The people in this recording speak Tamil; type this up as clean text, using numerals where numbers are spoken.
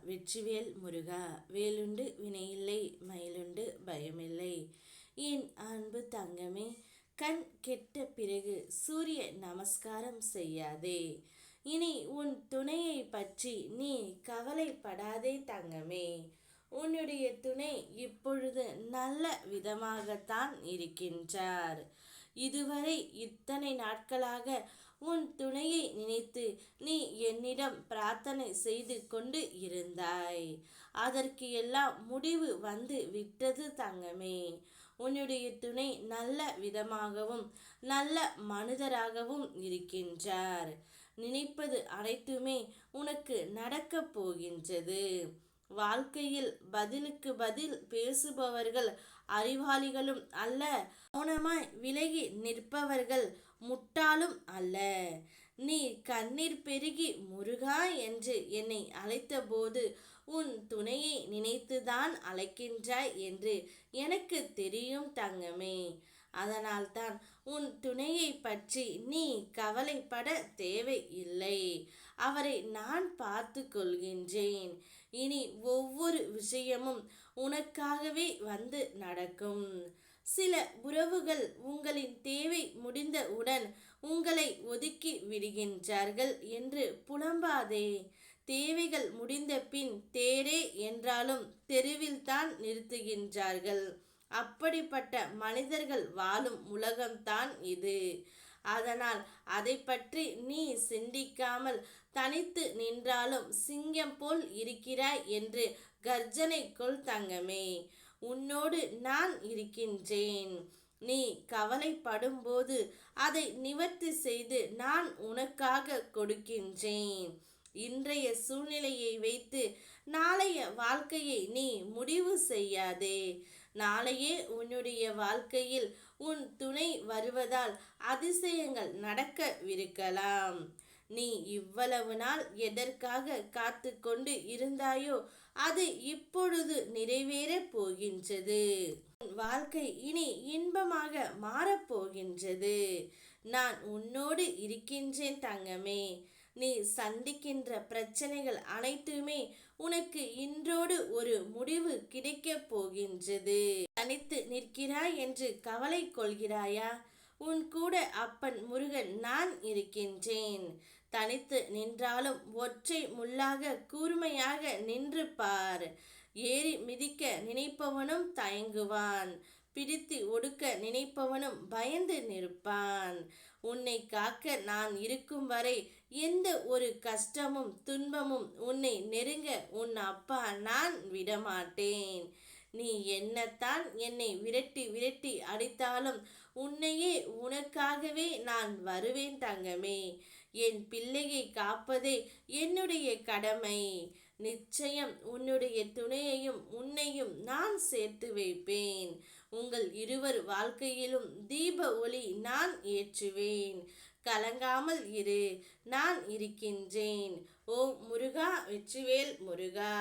வெற்றிவேல் முருகா. வேலுண்டு வினையில்லை, மயிலுண்டு பயமில்லை. என் அன்பு தங்கமே, கண் கெட்ட பிறகு சூரிய நமஸ்காரம் செய்யாதே. இனி உன் துணையை பற்றி நீ கவலைப்படாதே தங்கமே. உன்னுடைய துணை இப்பொழுது நல்ல விதமாகத்தான் இருக்கின்றார். இதுவரை இத்தனை நாட்களாக உன் துணையை நினைத்து நீ என்னிடம் பிரார்த்தனை செய்து கொண்டு இருந்தாய். அதற்கு எல்லாம் முடிவு வந்து விட்டது தங்கமே. உன்னுடைய துணை நல்ல விதமாகவும் நல்ல மனிதராகவும் இருக்கின்றார். நினைப்பது அனைத்துமே உனக்கு நடக்கப் போகின்றது. வாழ்க்கையில் பதிலுக்கு பதில் பேசுபவர்கள் அறிவாளிகளும் அல்ல, மௌனமாய் விலகி நிற்பவர்கள் முட்டாளும் அல்ல. நீ கண்ணீர் பெருகி முருகா என்று என்னை அழைத்தபோது உன் துணையை நினைத்துதான் அழைக்கின்றாய் என்று எனக்கு தெரியும் தங்கமே. அதனால்தான் உன் துணையை பற்றி நீ கவலைப்பட தேவையில்லை. அவரை நான் பார்த்து கொள்கின்றேன். இனி ஒவ்வொரு விஷயமும் உனக்காகவே வந்து நடக்கும். சில உறவுகள் உங்களின் தேவை முடிந்தவுடன் உங்களை ஒதுக்கி விடுகின்றார்கள் என்று புலம்பாதே. தேவைகள் முடிந்த பின் தேரே என்றாலும் தெருவில்தான் நிறுத்துகின்றார்கள். அப்படிப்பட்ட மனிதர்கள் வாழும் உலகம்தான் இது. அதனால் அதை பற்றி நீ சிந்திக்காமல் தனித்து நின்றாலும் சிங்கம் போல் இருக்கிறாய் என்று கர்ஜனை கொள் தங்கமே. உன்னோடு நான் இருக்கின்றேன். நீ கவலைப்படும்போது அதை நிவர்த்தி செய்து நான் உனக்காக கொடுக்கின்றேன். இன்றைய சூழ்நிலையை வைத்து நாளைய வாழ்க்கையை நீ முடிவு செய்யாதே. நாளையே உன்னுடைய வாழ்க்கையில் உன் துணை வருவதால் அதிசயங்கள் நடக்கவிருக்கலாம். நீ இவ்வளவு நாள் எதற்காக காத்து கொண்டு இருந்தாயோ அது இப்பொழுது நிறைவேறப் போகின்றது. வாழ்க்கை இனி இன்பமாக மாறப்போகின்றது. நான் உன்னோடு இருக்கின்றேன் தங்கமே. நீ சந்திக்கின்ற பிரச்சனைகள் அனைத்துமே உனக்கு இன்றோடு ஒரு முடிவு கிடைக்கப் போகின்றது. தனித்து நிற்கிறாய் என்று கவலை கொள்கிறாயா? உன் கூட அப்பன் முருகன் நான் இருக்கின்றேன். தனித்து நின்றாலும் ஒற்றை முள்ளாக கூர்மையாக நின்று பார். ஏறி மிதிக்க நினைப்பவனும் தயங்குவான். பிடித்து ஒடுக்க நினைப்பவனும் பயந்து நிற்பான். உன்னை காக்க நான் இருக்கும் வரை எந்த ஒரு கஷ்டமும் துன்பமும் உன்னை நெருங்க உன் அப்பா நான் விடமாட்டேன். நீ என்னத்தான் என்னை விரட்டி விரட்டி அடித்தாலும் உன்னையே உனக்காகவே நான் வருவேன் தங்கமே. என் பிள்ளையை காப்பதே என்னுடைய கடமை. நிச்சயம் உன்னுடைய துணையையும் உன்னையும் நான் சேர்த்து வைப்பேன். உங்கள் இருவர் வாழ்க்கையிலும் தீப ஒளி நான் ஏற்றுவேன். கலங்காமல் இரு, நான் இருக்கின்றேன். ஓம் முருகா. வெற்றிவேல் முருகா.